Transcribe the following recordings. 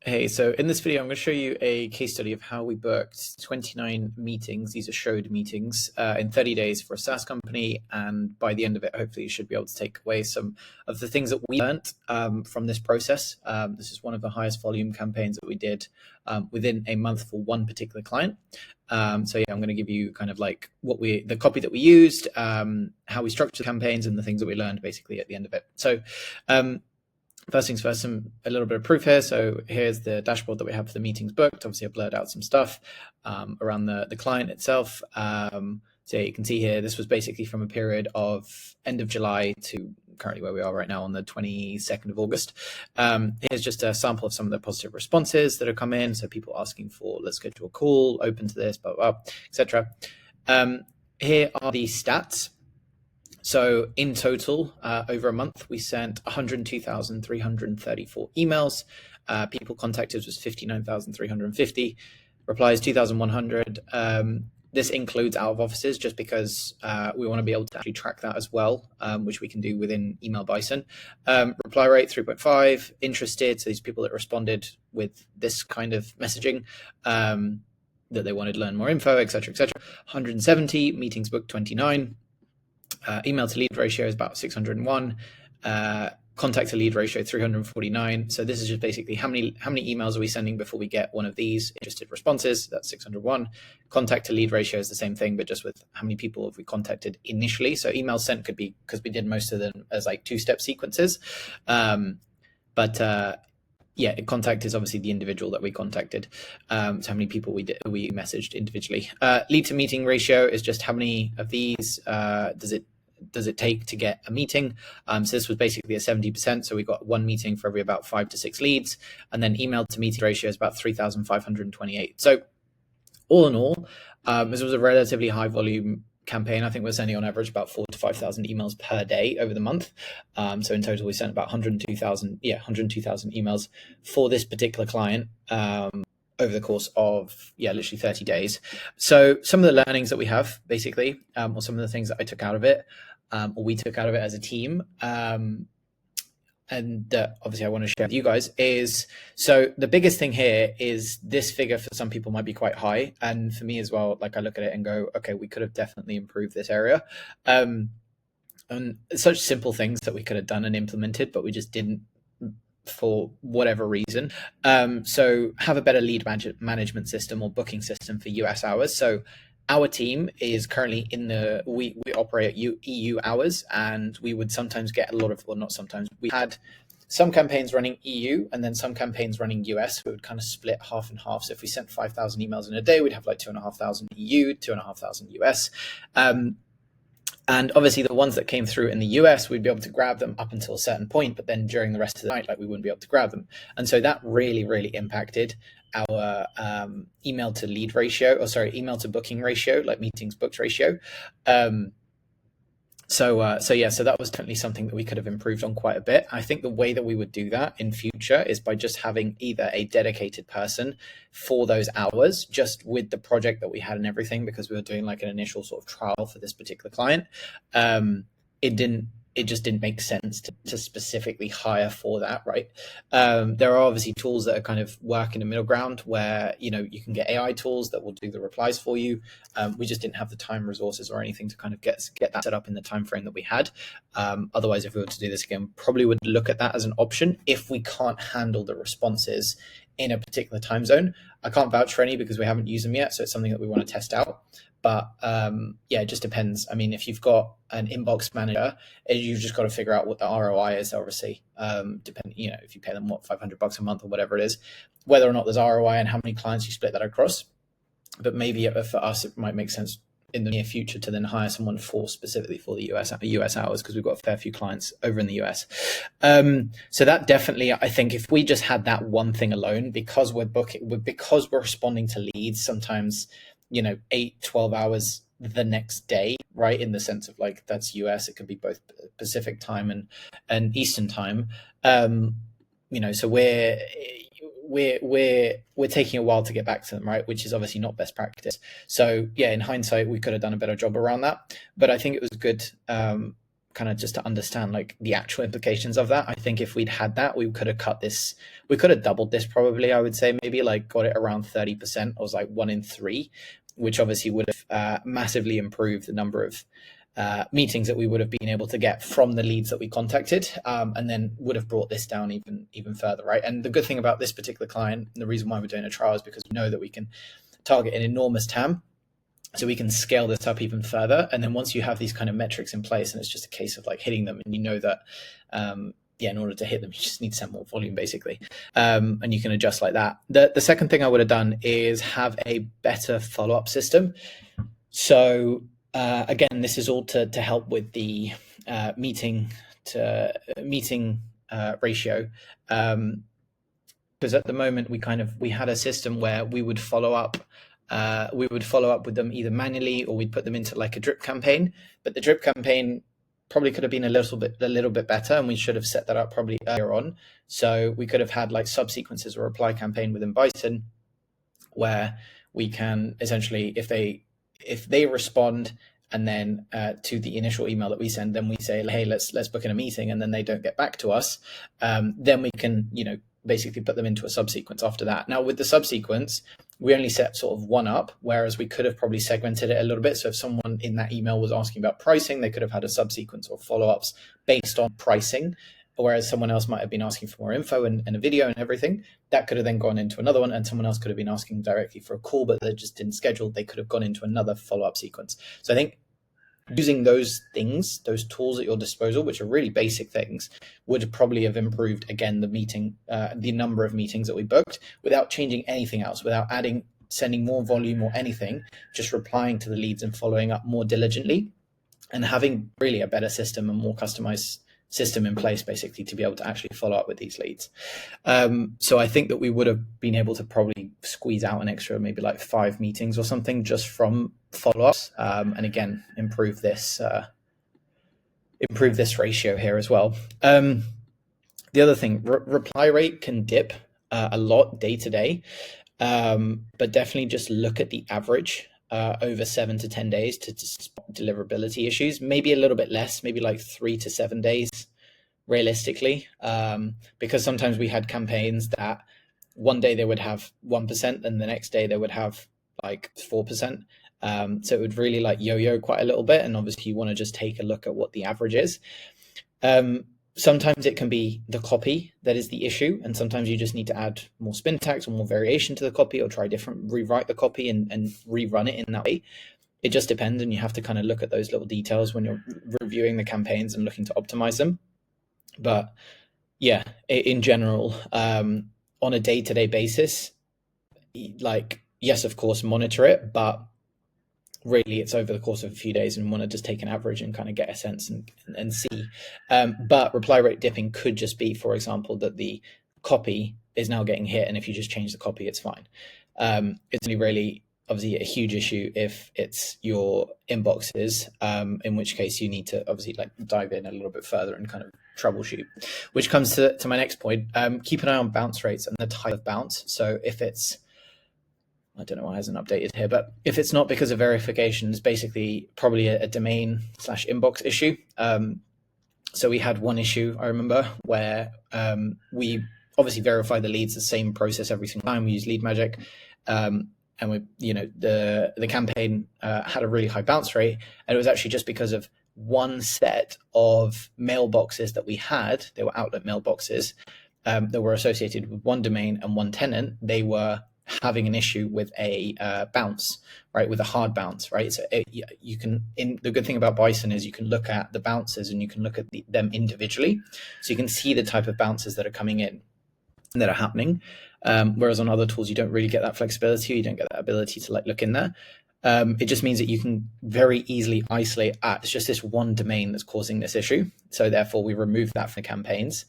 Hey, so in this video, I'm going to show you a case study of how we booked 29 meetings. These are showed meetings in 30 days for a SaaS company. And by the end of it, hopefully you should be able to take away some of the things that we learned from this process. This is one of the highest volume campaigns that we did within a month for one particular client. So yeah, I'm going to give you kind of like the copy that we used, how we structured campaigns, and the things that we learned basically at the end of it. So first things first, a little bit of proof here. So here's the dashboard that we have for the meetings booked. Obviously, I've blurred out some stuff around the client itself. So you can see here, this was basically from a period of end of July to currently where we are right now on the 22nd of August. Here's just a sample of some of the positive responses that have come in. So people asking for, let's schedule a call, open to this, blah, blah, blah, etc. Here are the stats. So in total, over a month, we sent 102,334 emails. People contacted was 59,350. Replies 2,100. This includes out of offices just because we want to be able to actually track that as well, which we can do within Email Bison. Reply rate 3.5. Interested, so these people that responded with this kind of messaging, that they wanted to learn more info, etc., etc. 170. Meetings booked 29. Email to lead ratio is about 601. Contact to lead ratio 349. So this is just basically how many emails are we sending before we get one of these interested responses. That's 601. Contact to lead ratio is the same thing, but just with how many people have we contacted initially. So emails sent could be, because we did most of them as like two-step sequences. Yeah, contact is obviously the individual that we contacted. So how many people we messaged individually. Lead to meeting ratio is just how many of these does it take to get a meeting. So this was basically a 70%. So we got one meeting for every about 5 to 6 leads. And then email to meeting ratio is about 3,528. So all in all, this was a relatively high volume campaign. I think we're sending on average about 4,000 to 5,000 emails per day over the month. So in total, we sent about 102,000 emails for this particular client over the course of literally 30 days. So some of the learnings that we have basically, or some of the things that I took out of it, or we took out of it as a team, and obviously I want to share with you guys is, so the biggest thing here is this figure for some people might be quite high. And for me as well, like I look at it and go, okay, we could have definitely improved this area. And such simple things that we could have done and implemented, but we just didn't for whatever reason. So have a better lead management system or booking system for US hours. So our team is currently we operate at EU hours, and we would sometimes get a lot of, well, not sometimes, we had some campaigns running EU and then some campaigns running US. We would kind of split half and half. So if we sent 5,000 emails in a day, we'd have like 2,500 EU, 2,500 US. And obviously the ones that came through in the US, we'd be able to grab them up until a certain point, but then during the rest of the night, like we wouldn't be able to grab them. And so that really, really impacted our email to lead ratio, email to booking ratio, like meetings booked ratio. So that was definitely something that we could have improved on quite a bit. I think the way that we would do that in future is by just having either a dedicated person for those hours, just with the project that we had and everything, because we were doing like an initial sort of trial for this particular client. It just didn't make sense to specifically hire for that, right? There are obviously tools that are kind of work in the middle ground where, you can get AI tools that will do the replies for you. We just didn't have the time, resources, or anything to kind of get that set up in the time frame that we had. Otherwise, if we were to do this again, probably would look at that as an option if we can't handle the responses in a particular time zone. I can't vouch for any because we haven't used them yet, so it's something that we want to test out. But it just depends. I mean, if you've got an inbox manager, you've just got to figure out what the ROI is, obviously. If you pay them $500 a month or whatever it is, whether or not there's ROI and how many clients you split that across. But maybe for us, it might make sense in the near future to then hire someone specifically for the US hours, because we've got a fair few clients over in the US. So that definitely, I think if we just had that one thing alone, because we're responding to leads sometimes, 8-12 hours the next day, right? In the sense of like, that's US, it could be both Pacific time and Eastern time. So we're taking a while to get back to them, right? Which is obviously not best practice. So yeah, in hindsight, we could have done a better job around that, but I think it was good kind of just to understand like the actual implications of that. I think if we'd had that, we could have we could have doubled this probably, I would say, maybe like got it around 30%. It was like 1 in 3, which obviously would have massively improved the number of meetings that we would have been able to get from the leads that we contacted, and then would have brought this down even further, right? And the good thing about this particular client, and the reason why we're doing a trial, is because we know that we can target an enormous TAM. So we can scale this up even further. And then once you have these kind of metrics in place, and it's just a case of like hitting them, and you know that, in order to hit them, you just need to send more volume basically. And you can adjust like that. The second thing I would have done is have a better follow-up system. So again, this is all to help with the meeting ratio. Because at the moment we had a system where we would follow up with them either manually, or we'd put them into like a drip campaign. But the drip campaign probably could have been a little bit better, and we should have set that up probably earlier on. So we could have had like subsequences or reply campaign within Bison, where we can essentially, if they respond and then to the initial email that we send, then we say, hey, let's book in a meeting, and then they don't get back to us, then we can basically put them into a subsequence after that. Now with the subsequence, we only set sort of one up, whereas we could have probably segmented it a little bit. So if someone in that email was asking about pricing, they could have had a subsequence or follow-ups based on pricing, whereas someone else might have been asking for more info and a video and everything. That could have then gone into another one, and someone else could have been asking directly for a call, but they just didn't schedule. They could have gone into another follow-up sequence. So I think using those things, those tools at your disposal, which are really basic things, would probably have improved, again, the number of meetings that we booked without changing anything else, without sending more volume or anything, just replying to the leads and following up more diligently, and having really a better system and more customized system in place basically to be able to actually follow up with these leads. So I think that we would have been able to probably squeeze out an extra maybe like 5 meetings or something just from follow-ups, and again improve this ratio here as well. The other thing, reply rate can dip a lot day to day, but definitely just look at the average over 7 to 10 days to spot deliverability issues. Maybe a little bit less, maybe like 3 to 7 days realistically, because sometimes we had campaigns that one day they would have 1% and the next day they would have like 4%. So it would really like yo-yo quite a little bit, and obviously you want to just take a look at what the average is. Sometimes it can be the copy that is the issue, and sometimes you just need to add more spin tags or more variation to the copy, or rewrite the copy and rerun it in that way. It just depends, and you have to kind of look at those little details when you're reviewing the campaigns and looking to optimize them. But yeah, in general, on a day-to-day basis, like, yes, of course, monitor it, but really it's over the course of a few days, and want to just take an average and kind of get a sense and see. But reply rate dipping could just be, for example, that the copy is now getting hit, and if you just change the copy, it's fine. It's really obviously a huge issue if it's your inboxes, in which case you need to obviously like dive in a little bit further and kind of troubleshoot, which comes to my next point. Keep an eye on bounce rates and the type of bounce. So if it's, I don't know why it hasn't updated here, but if it's not because of verification, it's basically probably a domain/inbox issue. So we had one issue, I remember, where we obviously verify the leads, the same process every single time. We use Lead Magic, and the campaign had a really high bounce rate, and it was actually just because of one set of mailboxes that we had. They were outlet mailboxes that were associated with one domain and one tenant. They were having an issue with a bounce, right, with a hard bounce, right? So you can, the good thing about Bison is you can look at the bounces and you can look at them individually, so you can see the type of bounces that are coming in and that are happening. Whereas on other tools, you don't really get that flexibility. You don't get that ability to like look in there. It just means that you can very easily isolate, it's just this one domain that's causing this issue. So therefore we removed that from the campaigns.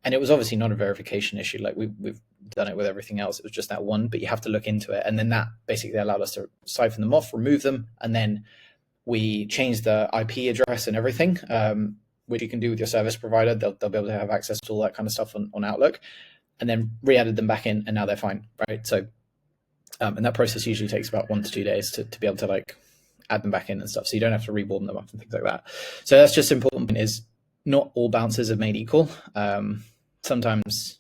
And it was obviously not a verification issue. Like we've done it with everything else. It was just that one, but you have to look into it. And then that basically allowed us to siphon them off, remove them. And then we changed the IP address and everything, which you can do with your service provider. They'll be able to have access to all that kind of stuff on Outlook, and then re-added them back in, and now they're fine, right? So, and that process usually takes about 1 to 2 days to be able to like add them back in and stuff. So you don't have to rewarm them up and things like that. So that's just important, is not all bounces are made equal. Sometimes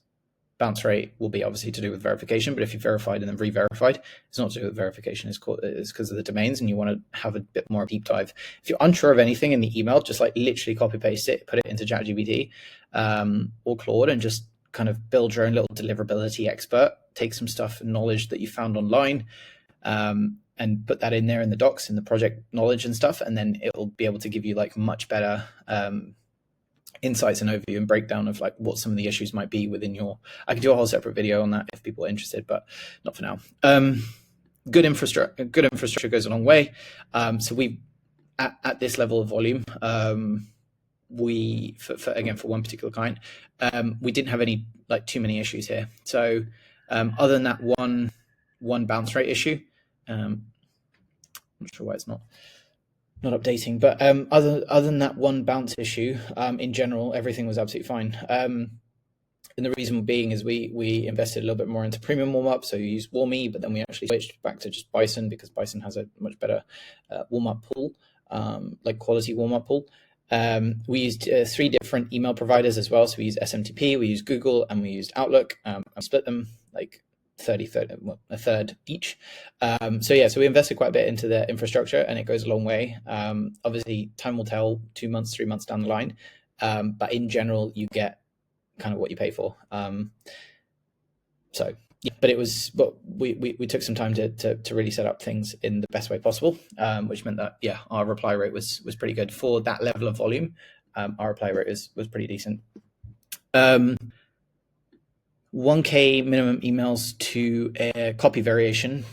bounce rate will be obviously to do with verification, but if you verified and then re-verified, it's not to do with verification, it's because of the domains, and you want to have a bit more deep dive. If you're unsure of anything in the email, just like literally copy paste it, put it into ChatGPT or Claude, and just kind of build your own little deliverability expert. Take some stuff and knowledge that you found online, and put that in there in the docs, in the project knowledge and stuff, and then it will be able to give you like much better insights and overview and breakdown of like what some of the issues might be within your. I could do a whole separate video on that if people are interested, but not for now. Good infrastructure goes a long way. So we at this level of volume, we for one particular client, we didn't have any like too many issues here. So other than that one bounce rate issue, I'm not sure why it's not updating, but other than that one bounce issue, in general, everything was absolutely fine. And the reason being is we invested a little bit more into premium warm-up, so you use Warmy, but then we actually switched back to just Bison, because Bison has a much better warm-up pool, like quality warm-up pool. We used 3 different email providers as well. So we used SMTP, we used Google, and we used Outlook. I split them like a third each. So we invested quite a bit into the infrastructure, and it goes a long way. Obviously, time will tell 2 months, 3 months down the line. But in general, you get kind of what you pay for. But we took some time to really set up things in the best way possible, which meant that our reply rate was pretty good for that level of volume. Our reply rate was pretty decent. 1K minimum emails to a copy variation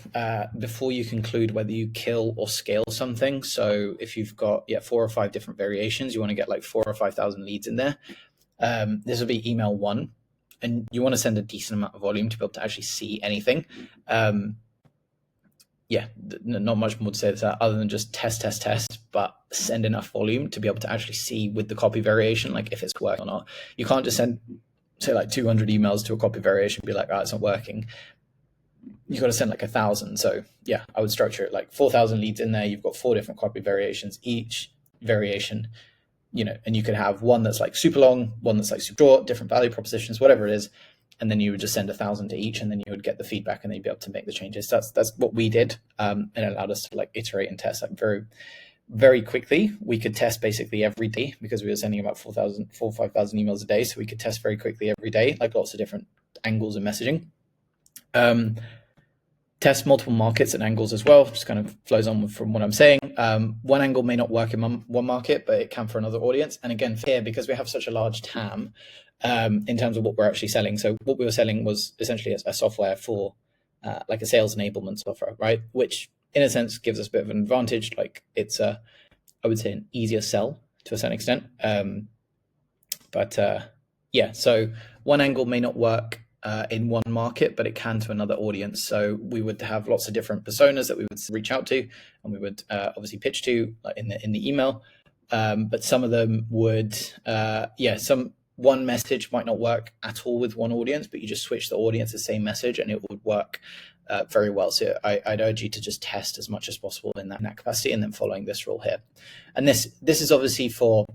before you conclude whether you kill or scale something. So if you've got 4 or 5 different variations, you want to get like 4,000 or 5,000 leads in there. This will be email 1, and you want to send a decent amount of volume to be able to actually see anything. Not much more to say to that other than just test, but send enough volume to be able to actually see with the copy variation, like if it's working or not. You can't just send, say, like 200 emails to a copy variation and be like, it's not working. You've got to send like 1,000. So I would structure it like 4,000 leads in there. You've got 4 different copy variations, each variation, and you could have one that's like super long, one that's like super short, different value propositions, whatever it is. And then you would just send 1,000 to each, and then you would get the feedback, and then you'd be able to make the changes. That's what we did. And it allowed us to like iterate and test like very, very quickly. We could test basically every day because we were sending about 4,000 or 5,000 emails a day. So we could test very quickly every day, like lots of different angles of messaging. Test multiple markets and angles as well. Just kind of flows on from what I'm saying. One angle may not work in one market, but it can for another audience. And again, here, because we have such a large TAM in terms of what we're actually selling. So what we were selling was essentially a software for like a sales enablement software, right? Which in a sense gives us a bit of an advantage. Like it's I would say an easier sell to a certain extent. So one angle may not work in one market, but it can to another audience. So we would have lots of different personas that we would reach out to, and we would obviously pitch to in the email. But some of them would, one message might not work at all with one audience, but you just switch the audience the same message, and it would work very well. So I'd urge you to just test as much as possible in that capacity, and then following this rule here. And this is obviously for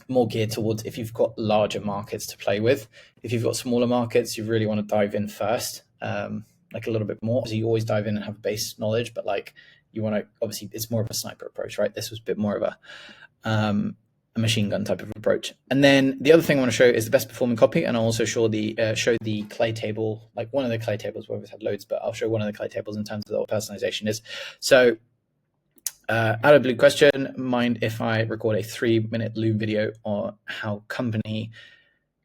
more geared towards if you've got larger markets to play with. If you've got smaller markets, you really want to dive in first, like a little bit more. So you always dive in and have base knowledge, but like you want to, obviously it's more of a sniper approach, right? This was a bit more of a machine gun type of approach. And then the other thing I want to show is the best performing copy, and I'll also show the clay table, like one of the clay tables where we've had loads, but I'll show one of the clay tables in terms of what personalization is. So out of blue question, mind if I record a 3-minute Loom video on how company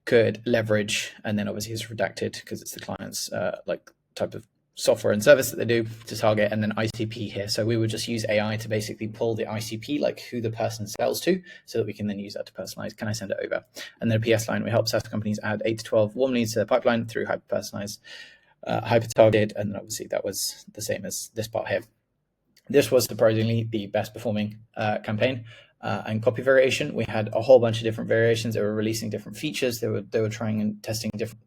could leverage, and then obviously it's redacted because it's the client's like type of software and service that they do to target, and then ICP here. So we would just use AI to basically pull the ICP, like who the person sells to, so that we can then use that to personalize. Can I send it over? And then a PS line, we help SaaS companies add 8 to 12 warm leads to their pipeline through hyper-personalized, hyper-targeted, and then obviously that was the same as this part here. This was surprisingly the best performing campaign and copy variation. We had a whole bunch of different variations. They were releasing different features. They were trying and testing different,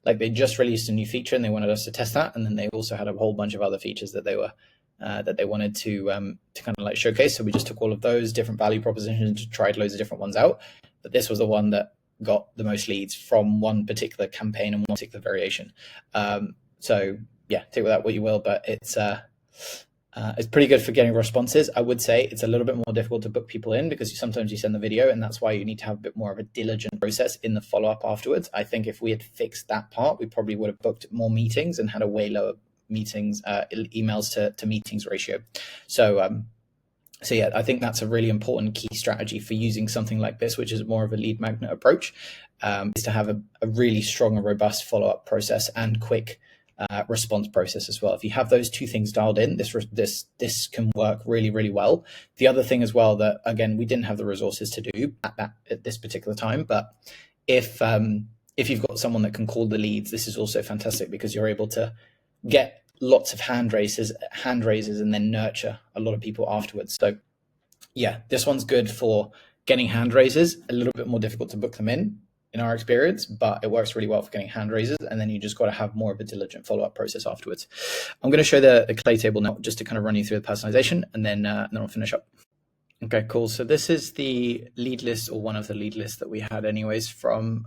like they just released a new feature and they wanted us to test that. And then they also had a whole bunch of other features that they were that they wanted to kind of like showcase. So we just took all of those different value propositions, tried loads of different ones out, but this was the one that got the most leads from one particular campaign and one particular variation. So yeah, take with that what you will, but it's pretty good for getting responses. I would say it's a little bit more difficult to book people in because sometimes you send the video, and that's why you need to have a bit more of a diligent process in the follow-up afterwards. I think if we had fixed that part, we probably would have booked more meetings and had a way lower meetings, emails to meetings ratio. So yeah, I think that's a really important key strategy for using something like this, which is more of a lead magnet approach, is to have a really strong and robust follow-up process and quick response process as well. If you have those two things dialed in, this can work really, really well. The other thing as well that, again, we didn't have the resources to do at this particular time, but if you've got someone that can call the leads, this is also fantastic because you're able to get lots of hand raises and then nurture a lot of people afterwards. So yeah, this one's good for getting hand raises, a little bit more difficult to book them in our experience, but it works really well for getting hand raises. And then you just got to have more of a diligent follow-up process afterwards. I'm going to show the clay table now just to kind of run you through the personalization, and then I'll finish up. Okay, cool. So this is the lead list, or one of the lead lists that we had anyways from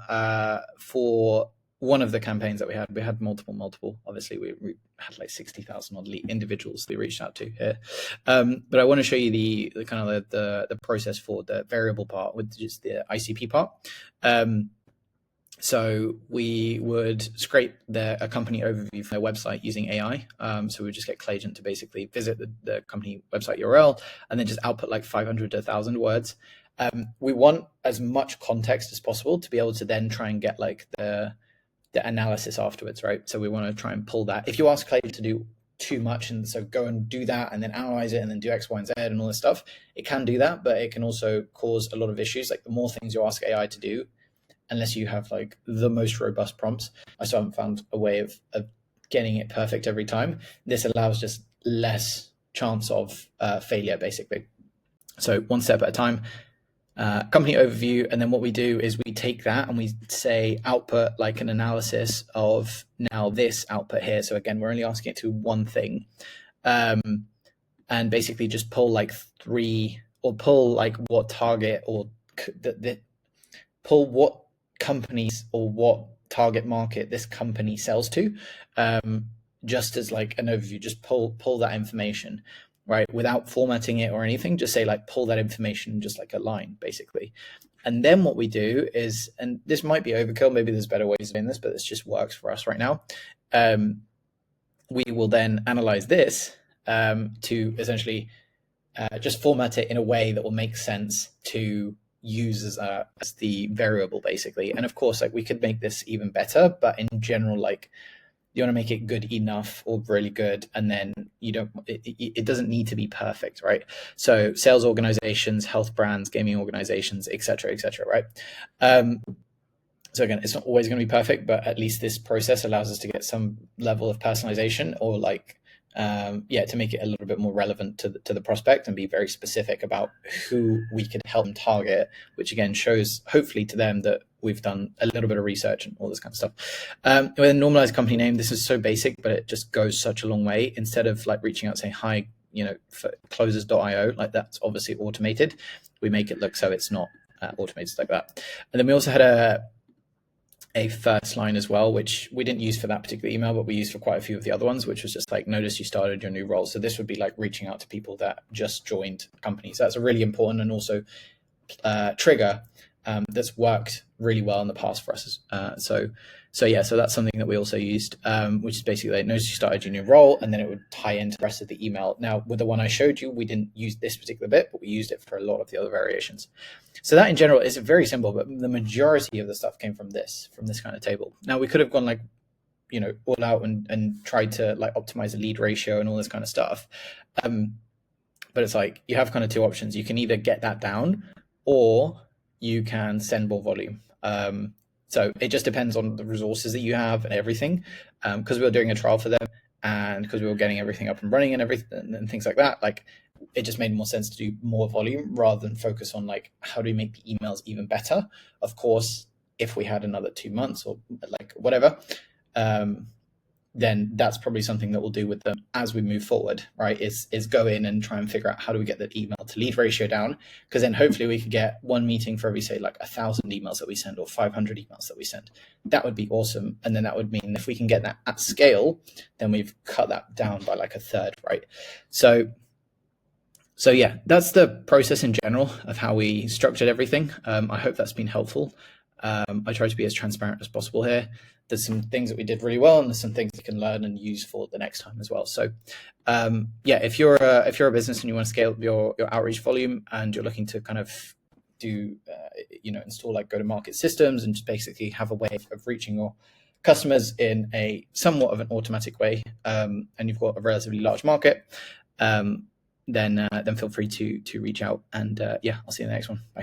for one of the campaigns that we had. We had multiple. Obviously, we had like 60,000 odd individuals we reached out to here. But I want to show you the kind of the process for the variable part, which is the ICP part. So we would scrape a company overview from their website using AI. So we would just get Clayagent to basically visit the company website URL and then just output like 500 to 1,000 words. We want as much context as possible to be able to then try and get like the analysis afterwards, right? So we want to try and pull that. If you ask Clayagent to do too much, and so go and do that and then analyze it and then do X, Y, and Z and all this stuff, it can do that, but it can also cause a lot of issues. Like the more things you ask AI to do, unless you have like the most robust prompts, I still haven't found a way of getting it perfect every time. This allows just less chance of failure, basically. So one step at a time. Company overview, and then what we do is we take that and we say output like an analysis of now this output here. So again, we're only asking it to one thing, and basically just pull like three, or pull like what target, or pull what companies or what target market this company sells to, just as like an overview. Just pull that information, right, without formatting it or anything. Just say like pull that information, just like a line basically. And then what we do is, and this might be overkill, maybe there's better ways of doing this, but this just works for us right now. We will then analyze this to essentially just format it in a way that will make sense to use as the variable basically. And of course, like we could make this even better, but in general, like you want to make it good enough or really good, and then it doesn't need to be perfect, right? So sales organizations, health brands, gaming organizations, etc., right? So again, it's not always going to be perfect, but at least this process allows us to get some level of personalization, or like to make it a little bit more relevant to the prospect and be very specific about who we could help them target, which again shows hopefully to them that we've done a little bit of research and all this kind of stuff. With a normalized company name, this is so basic, but it just goes such a long way. Instead of like reaching out saying hi, for closers.io, like that's obviously automated, we make it look so it's not automated like that. And then we also had a first line as well, which we didn't use for that particular email, but we used for quite a few of the other ones, which was just like, notice you started your new role. So this would be like reaching out to people that just joined companies. So that's a really important and also trigger that's worked really well in the past for us. So that's something that we also used, which is basically like, notice you started your new role, and then it would tie into the rest of the email. Now, with the one I showed you, we didn't use this particular bit, but we used it for a lot of the other variations. So that in general is very simple, but the majority of the stuff came from this kind of table. Now we could have gone like, all out and tried to like optimize the lead ratio and all this kind of stuff. But it's like, you have kind of two options. You can either get that down, or you can send more volume. So it just depends on the resources that you have and everything. Because we were doing a trial for them, and because we were getting everything up and running and everything and things like that, like it just made more sense to do more volume rather than focus on like, how do we make the emails even better? Of course, if we had another 2 months or like whatever, then that's probably something that we'll do with them as we move forward, right? Is go in and try and figure out how do we get that email to lead ratio down, because then hopefully we could get one meeting for every, say, like 1,000 emails that we send or 500 emails that we send. That would be awesome. And then that would mean if we can get that at scale, then we've cut that down by like a third, right? So yeah, that's the process in general of how we structured everything. I hope that's been helpful. I try to be as transparent as possible here. There's some things that we did really well, and there's some things you can learn and use for the next time as well. So yeah, if you're a business and you want to scale up your outreach volume and you're looking to kind of do install like go-to-market systems and just basically have a way of reaching your customers in a somewhat of an automatic way, and you've got a relatively large market, then feel free to reach out. And yeah, I'll see you in the next one. Bye.